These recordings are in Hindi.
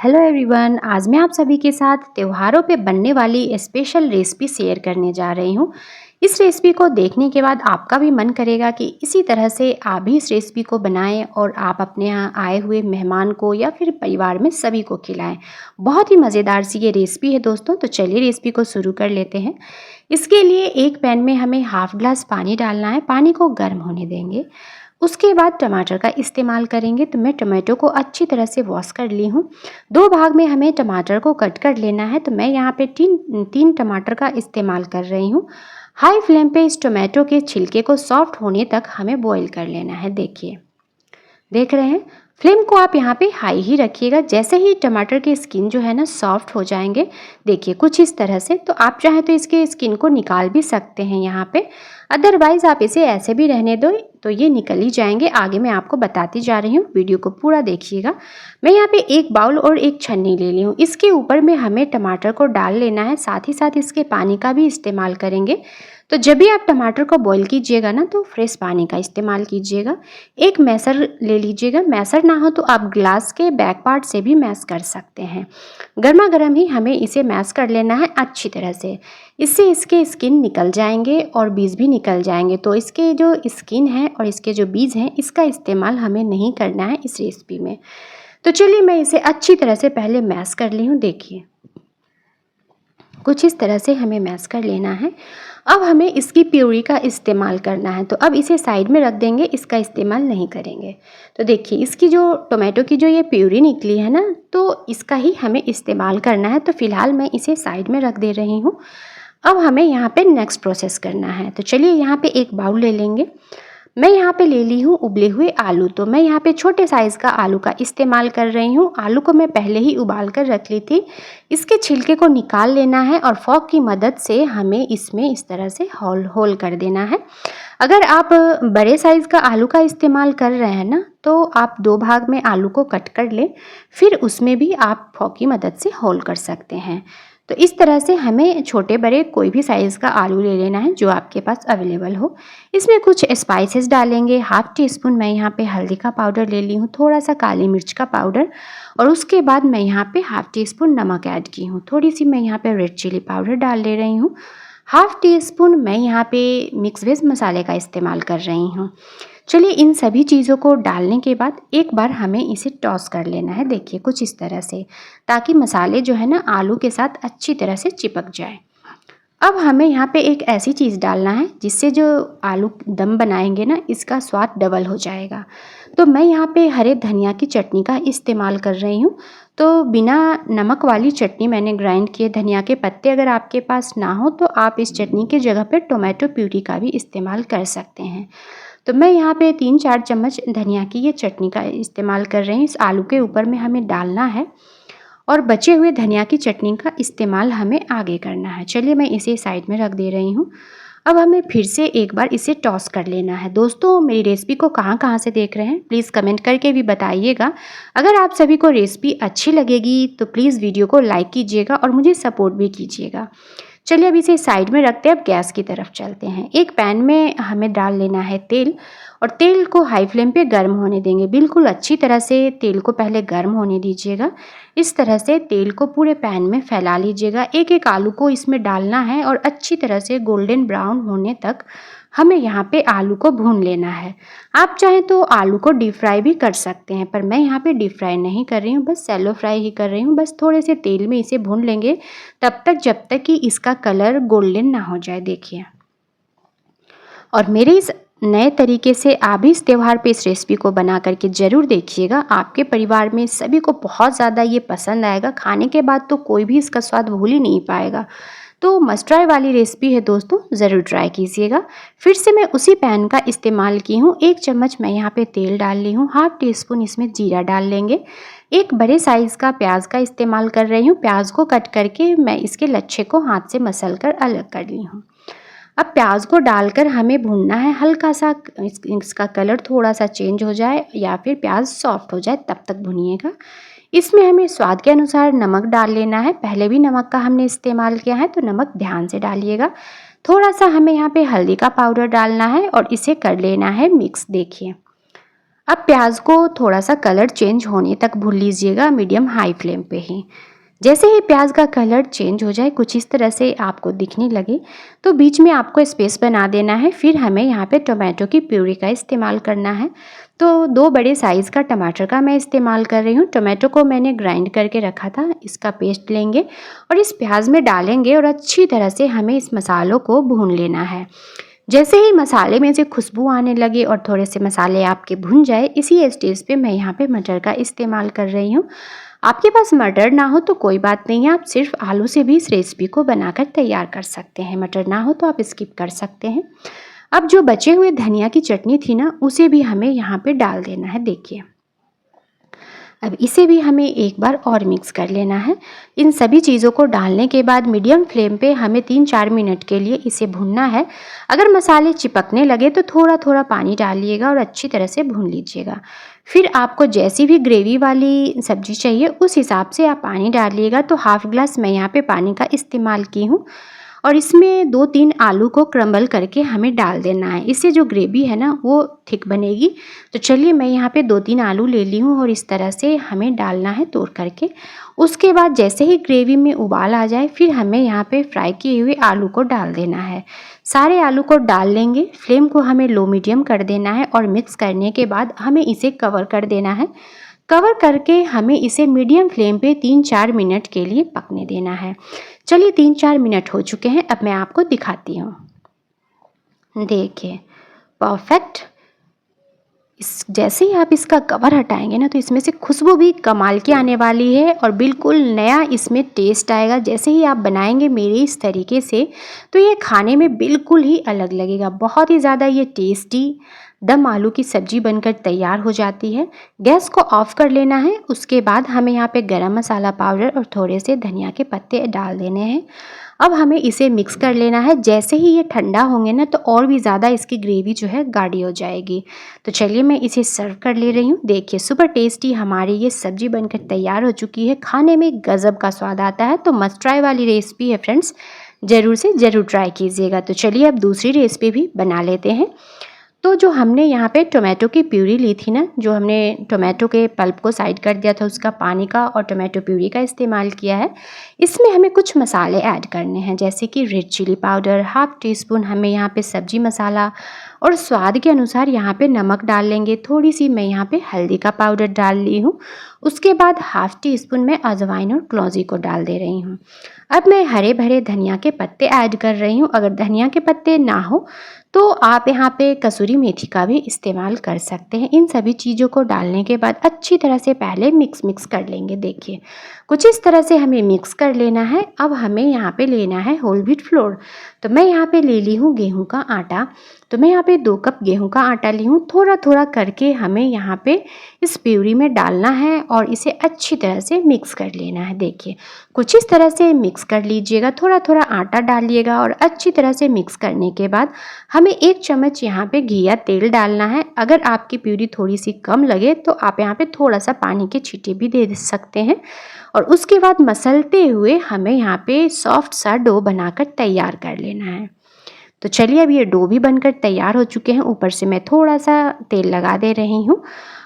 हेलो एवरीवन, आज मैं आप सभी के साथ त्योहारों पे बनने वाली स्पेशल रेसिपी शेयर करने जा रही हूँ। इस रेसिपी को देखने के बाद आपका भी मन करेगा कि इसी तरह से आप भी इस रेसिपी को बनाएं और आप अपने यहाँ आए हुए मेहमान को या फिर परिवार में सभी को खिलाएं। बहुत ही मज़ेदार सी ये रेसिपी है दोस्तों, तो चलिए रेसिपी को शुरू कर लेते हैं। इसके लिए एक पैन में हमें हाफ ग्लास पानी डालना है। पानी को गर्म होने देंगे। उसके बाद टमाटर का इस्तेमाल करेंगे। तो मैं टमाटो को अच्छी तरह से वॉश कर ली हूँ। दो भाग में हमें टमाटर को कट कर लेना है। तो मैं यहाँ पे तीन टमाटर का इस्तेमाल कर रही हूँ। हाई फ्लेम पे इस टोमेटो के छिलके को सॉफ्ट होने तक हमें बॉईल कर लेना है। देख रहे हैं, फ्लेम को आप यहाँ पे हाई ही रखिएगा। जैसे ही टमाटर के स्किन जो है ना सॉफ्ट हो जाएंगे, देखिए कुछ इस तरह से, तो आप चाहें तो इसके स्किन को निकाल भी सकते हैं यहाँ पे। अदरवाइज़ आप इसे ऐसे भी रहने दो तो ये निकल ही जाएंगे। आगे मैं आपको बताती जा रही हूँ, वीडियो को पूरा देखिएगा। मैं यहाँ पे एक बाउल और एक छन्नी ले ली हूँ। इसके ऊपर में हमें टमाटर को डाल लेना है, साथ ही साथ इसके पानी का भी इस्तेमाल करेंगे। तो जब भी आप टमाटर को बॉईल कीजिएगा ना, तो फ्रेश पानी का इस्तेमाल कीजिएगा। एक मैसर ले लीजिएगा। मैसर ना हो तो आप ग्लास के बैक पार्ट से भी मैश कर सकते हैं। गर्मा गर्म ही हमें इसे मैश कर लेना है अच्छी तरह से। इससे इसके स्किन निकल जाएंगे और बीज भी निकल जाएंगे। तो इसके जो स्किन है और इसके जो बीज हैं, इसका इस्तेमाल हमें नहीं करना है इस रेसिपी में। तो चलिए मैं इसे अच्छी तरह से पहले मैश कर ली हूँ। देखिए कुछ इस तरह से हमें मैश कर लेना है। अब हमें इसकी प्यूरी का इस्तेमाल करना है। तो अब इसे साइड में रख देंगे, इसका इस्तेमाल नहीं करेंगे। तो देखिए इसकी जो टोमेटो की जो ये प्यूरी निकली है ना, तो इसका ही हमें इस्तेमाल करना है। तो फिलहाल मैं इसे साइड में रख दे रही हूँ। अब हमें यहाँ पे नेक्स्ट प्रोसेस करना है। तो चलिए यहाँ पे एक बाउल ले लेंगे। मैं यहाँ पे ले ली हूँ उबले हुए आलू। तो मैं यहाँ पे छोटे साइज़ का आलू का इस्तेमाल कर रही हूँ। आलू को मैं पहले ही उबाल कर रख ली थी। इसके छिलके को निकाल लेना है और फॉक की मदद से हमें इसमें इस तरह से होल कर देना है। अगर आप बड़े साइज़ का आलू का इस्तेमाल कर रहे हैं ना, तो आप दो भाग में आलू को कट कर लें, फिर उसमें भी आप फॉक की मदद से होल कर सकते हैं। तो इस तरह से हमें छोटे बड़े कोई भी साइज़ का आलू ले लेना है जो आपके पास अवेलेबल हो। इसमें कुछ स्पाइसेस डालेंगे। हाफ टी स्पून मैं यहाँ पे हल्दी का पाउडर ले ली हूँ, थोड़ा सा काली मिर्च का पाउडर, और उसके बाद मैं यहाँ पे हाफ टी स्पून नमक ऐड की हूँ। थोड़ी सी मैं यहाँ पे रेड चिली पाउडर डाल ले रही हूँ। हाफ टी स्पून मैं यहाँ पे मिक्स वेज मसाले का इस्तेमाल कर रही हूँ। चलिए इन सभी चीज़ों को डालने के बाद एक बार हमें इसे टॉस कर लेना है। देखिए कुछ इस तरह से, ताकि मसाले जो है ना आलू के साथ अच्छी तरह से चिपक जाए। अब हमें यहाँ पे एक ऐसी चीज़ डालना है जिससे जो आलू दम बनाएंगे ना, इसका स्वाद डबल हो जाएगा। तो मैं यहाँ पे हरे धनिया की चटनी का इस्तेमाल कर रही हूँ। तो बिना नमक वाली चटनी मैंने ग्राइंड किए धनिया के पत्ते। अगर आपके पास ना हो तो आप इस चटनी के जगह पे टोमेटो प्यूरी का भी इस्तेमाल कर सकते हैं। तो मैं यहाँ पे 3-4 चम्मच धनिया की ये चटनी का इस्तेमाल कर रही हूँ। इस आलू के ऊपर में हमें डालना है और बचे हुए धनिया की चटनी का इस्तेमाल हमें आगे करना है। चलिए मैं इसे साइड में रख दे रही हूँ। अब हमें फिर से एक बार इसे टॉस कर लेना है। दोस्तों मेरी रेसिपी को कहाँ कहाँ से देख रहे हैं प्लीज़ कमेंट करके भी बताइएगा। अगर आप सभी को रेसिपी अच्छी लगेगी तो प्लीज़ वीडियो को लाइक कीजिएगा और मुझे सपोर्ट भी कीजिएगा। चलिए अब इसे साइड में रखते हैं। अब गैस की तरफ चलते हैं। एक पैन में हमें डाल लेना है तेल, और तेल को हाई फ्लेम पे गर्म होने देंगे। बिल्कुल अच्छी तरह से तेल को पहले गर्म होने दीजिएगा। इस तरह से तेल को पूरे पैन में फैला लीजिएगा। एक एक आलू को इसमें डालना है और अच्छी तरह से गोल्डन ब्राउन होने तक हमें यहाँ पे आलू को भून लेना है। आप चाहें तो आलू को डीप फ्राई भी कर सकते हैं, पर मैं यहाँ पे डीप फ्राई नहीं कर रही हूँ, बस सैलो फ्राई ही कर रही हूँ। बस थोड़े से तेल में इसे भून लेंगे तब तक जब तक कि इसका कलर गोल्डन ना हो जाए। देखिए, और मेरे इस नए तरीके से आप भी इस त्यौहार पे इस रेसिपी को बना करके ज़रूर देखिएगा। आपके परिवार में सभी को बहुत ज़्यादा ये पसंद आएगा। खाने के बाद तो कोई भी इसका स्वाद भूल ही नहीं पाएगा। तो मस्ट ट्राई वाली रेसिपी है दोस्तों, ज़रूर ट्राई कीजिएगा। फिर से मैं उसी पैन का इस्तेमाल की हूँ। 1 चम्मच मैं यहाँ पे तेल डाल ली हूँ। हाफ टी स्पून इसमें जीरा डाल लेंगे। एक बड़े साइज़ का प्याज का इस्तेमाल कर रही हूँ। प्याज को कट करके मैं इसके लच्छे को हाथ से मसल कर अलग कर ली हूँ। अब प्याज को डालकर हमें भूनना है। हल्का सा इसका कलर थोड़ा सा चेंज हो जाए या फिर प्याज सॉफ्ट हो जाए तब तक भुनिएगा। इसमें हमें स्वाद के अनुसार नमक डाल लेना है। पहले भी नमक का हमने इस्तेमाल किया है, तो नमक ध्यान से डालिएगा। थोड़ा सा हमें यहाँ पे हल्दी का पाउडर डालना है और इसे कर लेना है मिक्स। देखिए अब प्याज को थोड़ा सा कलर चेंज होने तक भून लीजिएगा मीडियम हाई फ्लेम पे ही। जैसे ही प्याज का कलर चेंज हो जाए, कुछ इस तरह से आपको दिखने लगे, तो बीच में आपको स्पेस बना देना है। फिर हमें यहाँ पे टोमेटो की प्यूरी का इस्तेमाल करना है। तो 2 बड़े साइज़ का टमाटर का मैं इस्तेमाल कर रही हूँ। टोमेटो को मैंने ग्राइंड करके रखा था, इसका पेस्ट लेंगे और इस प्याज में डालेंगे और अच्छी तरह से हमें इस मसालों को भून लेना है। जैसे ही मसाले में से खुशबू आने लगे और थोड़े से मसाले आपके भुन जाए, इसी स्टेज पे मैं यहाँ पे मटर का इस्तेमाल कर रही हूँ। आपके पास मटर ना हो तो कोई बात नहीं है, आप सिर्फ आलू से भी इस रेसिपी को बनाकर तैयार कर सकते हैं। मटर ना हो तो आप स्किप कर सकते हैं। अब जो बचे हुए धनिया की चटनी थी ना, उसे भी हमें यहाँ पे डाल देना है। देखिए, अब इसे भी हमें एक बार और मिक्स कर लेना है। इन सभी चीज़ों को डालने के बाद मीडियम फ्लेम पे हमें 3-4 मिनट के लिए इसे भूनना है। अगर मसाले चिपकने लगे तो थोड़ा थोड़ा पानी डालिएगा और अच्छी तरह से भून लीजिएगा। फिर आपको जैसी भी ग्रेवी वाली सब्जी चाहिए उस हिसाब से आप पानी डालिएगा। तो हाफ ग्लास मैं यहाँ पे पानी का इस्तेमाल की हूँ और इसमें 2-3 आलू को क्रम्बल करके हमें डाल देना है। इससे जो ग्रेवी है ना वो थिक बनेगी। तो चलिए, मैं यहाँ पे 2-3 आलू ले ली हूँ और इस तरह से हमें डालना है तोड़ करके। उसके बाद जैसे ही ग्रेवी में उबाल आ जाए, फिर हमें यहाँ पे फ्राई किए हुए आलू को डाल देना है। सारे आलू को डाल लेंगे। फ्लेम को हमें लो मीडियम कर देना है और मिक्स करने के बाद हमें इसे कवर कर देना है। कवर करके हमें इसे मीडियम फ्लेम पे 3-4 मिनट के लिए पकने देना है। चलिए, 3-4 मिनट हो चुके हैं। अब मैं आपको दिखाती हूँ। देखिए, परफेक्ट। जैसे ही आप इसका कवर हटाएंगे ना, तो इसमें से खुशबू भी कमाल की आने वाली है और बिल्कुल नया इसमें टेस्ट आएगा। जैसे ही आप बनाएंगे मेरे इस तरीके से, तो ये खाने में बिल्कुल ही अलग लगेगा। बहुत ही ज़्यादा ये टेस्टी दम आलू की सब्जी बनकर तैयार हो जाती है। गैस को ऑफ कर लेना है। उसके बाद हमें यहाँ पे गरम मसाला पाउडर और थोड़े से धनिया के पत्ते डाल देने हैं। अब हमें इसे मिक्स कर लेना है। जैसे ही ये ठंडा होंगे ना, तो और भी ज़्यादा इसकी ग्रेवी जो है गाढ़ी हो जाएगी। तो चलिए, मैं इसे सर्व कर ले रही हूँ। देखिए, सुपर टेस्टी हमारी ये सब्जी बनकर तैयार हो चुकी है। खाने में गजब का स्वाद आता है। तो मस्ट ट्राई वाली रेसिपी है फ्रेंड्स, ज़रूर से ज़रूर ट्राई कीजिएगा। तो चलिए, अब दूसरी रेसिपी भी बना लेते हैं। तो जो हमने यहाँ पे टोमेटो की प्यूरी ली थी ना, जो हमने टोमेटो के पल्प को साइड कर दिया था, उसका पानी का और टोमेटो प्यूरी का इस्तेमाल किया है। इसमें हमें कुछ मसाले ऐड करने हैं, जैसे कि red chilli powder, half teaspoon हमें यहाँ पे सब्जी मसाला और स्वाद के अनुसार यहाँ पे नमक डाल लेंगे। थोड़ी सी मैं यहाँ पे हल्दी का पाउडर डाल ली हूँ। उसके बाद हाफ टी स्पून में अजवाइन और क्लौजी को डाल दे रही हूँ। अब मैं हरे भरे धनिया के पत्ते ऐड कर रही हूँ। अगर धनिया के पत्ते ना हो तो आप यहाँ पे कसूरी मेथी का भी इस्तेमाल कर सकते हैं। इन सभी चीज़ों को डालने के बाद अच्छी तरह से पहले मिक्स कर लेंगे। देखिए, कुछ इस तरह से हमें मिक्स कर लेना है। अब हमें यहाँ पे लेना है होल व्हीट फ्लोर। तो मैं यहाँ पे ले ली हूँ गेहूँ का आटा। तो मैं यहाँ पे 2 कप गेहूं का आटा ली हूँ। थोड़ा थोड़ा करके हमें यहाँ पे इस प्यूरी में डालना है और इसे अच्छी तरह से मिक्स कर लेना है। देखिए, कुछ इस तरह से मिक्स कर लीजिएगा। थोड़ा थोड़ा आटा डालिएगा और अच्छी तरह से मिक्स करने के बाद हमें 1 चम्मच यहाँ पे घी या तेल डालना है। अगर आपकी प्यूरी थोड़ी सी कम लगे तो आप यहाँ पे थोड़ा सा पानी के छींटे भी दे सकते हैं। और उसके बाद मसलते हुए हमें यहाँ पे सॉफ्ट सा डो बनाकर तैयार कर लेना है। तो चलिए, अब ये डो भी बनकर तैयार हो चुके हैं। ऊपर से मैं थोड़ा सा तेल लगा दे रही हूँ।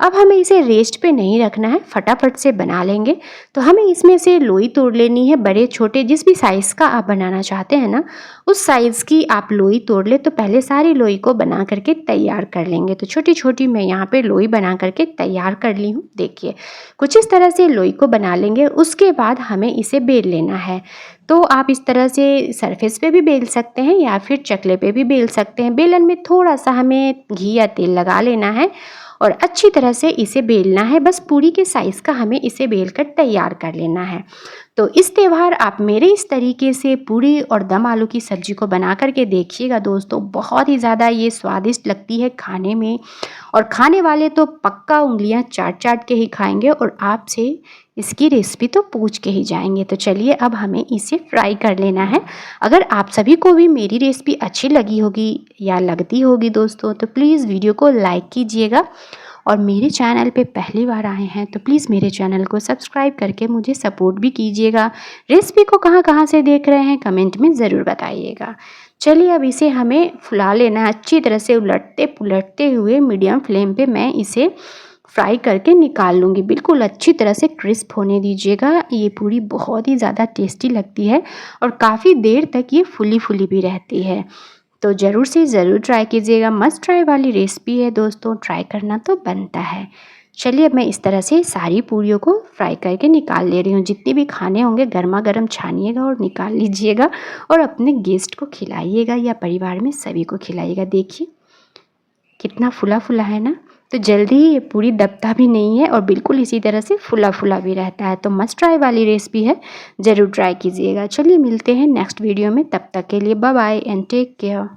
अब हमें इसे रेस्ट पे नहीं रखना है, फटाफट से बना लेंगे। तो हमें इसमें से लोई तोड़ लेनी है। बड़े छोटे जिस भी साइज़ का आप बनाना चाहते हैं ना, उस साइज़ की आप लोई तोड़ ले। तो पहले सारी लोई को बना करके तैयार कर लेंगे। तो छोटी छोटी मैं यहाँ पे लोई बना करके तैयार कर ली हूँ। देखिए, कुछ इस तरह से लोई को बना लेंगे। उसके बाद हमें इसे बेल लेना है। तो आप इस तरह से सरफेस पे भी बेल सकते हैं या फिर चकले पे भी बेल सकते हैं। बेलन में थोड़ा सा हमें घी या तेल लगा लेना है और अच्छी तरह से इसे बेलना है। बस पूरी के साइज़ का हमें इसे बेल कर तैयार कर लेना है। तो इस त्यौहार आप मेरे इस तरीके से पूरी और दम आलू की सब्ज़ी को बना करके देखिएगा दोस्तों। बहुत ही ज़्यादा ये स्वादिष्ट लगती है खाने में, और खाने वाले तो पक्का उंगलियां चाट चाट के ही खाएंगे और आपसे इसकी रेसिपी तो पूछ के ही जाएंगे। तो चलिए, अब हमें इसे फ्राई कर लेना है। अगर आप सभी को भी मेरी रेसिपी अच्छी लगी होगी या लगती होगी दोस्तों, तो प्लीज़ वीडियो को लाइक कीजिएगा और मेरे चैनल पे पहली बार आए हैं तो प्लीज़ मेरे चैनल को सब्सक्राइब करके मुझे सपोर्ट भी कीजिएगा। रेसिपी को कहाँ से देख रहे हैं कमेंट में ज़रूर बताइएगा। चलिए अब इसे हमें फुला लेना है अच्छी तरह से, उलटते पुलटते हुए मीडियम फ्लेम पे मैं इसे फ्राई करके निकाल लूँगी। बिल्कुल अच्छी तरह से क्रिस्प होने दीजिएगा। ये पूरी बहुत ही ज़्यादा टेस्टी लगती है और काफ़ी देर तक ये फुली भी रहती है। तो ज़रूर से ज़रूर ट्राई कीजिएगा। मस्ट ट्राई वाली रेसिपी है दोस्तों, ट्राई करना तो बनता है। चलिए अब मैं इस तरह से सारी पूरियों को फ्राई करके निकाल ले रही हूँ। जितने भी खाने होंगे गर्मा गर्म छानिएगा और निकाल लीजिएगा और अपने गेस्ट को खिलाइएगा या परिवार में सभी को खिलाइएगा। देखिए कितना फुला फुला है ना, तो जल्दी ही ये पूरी दबता भी नहीं है और बिल्कुल इसी तरह से फुला फुला भी रहता है। तो मस्ट ट्राई वाली रेसिपी है, ज़रूर ट्राई कीजिएगा। चलिए मिलते हैं नेक्स्ट वीडियो में, तब तक के लिए bye bye and take care.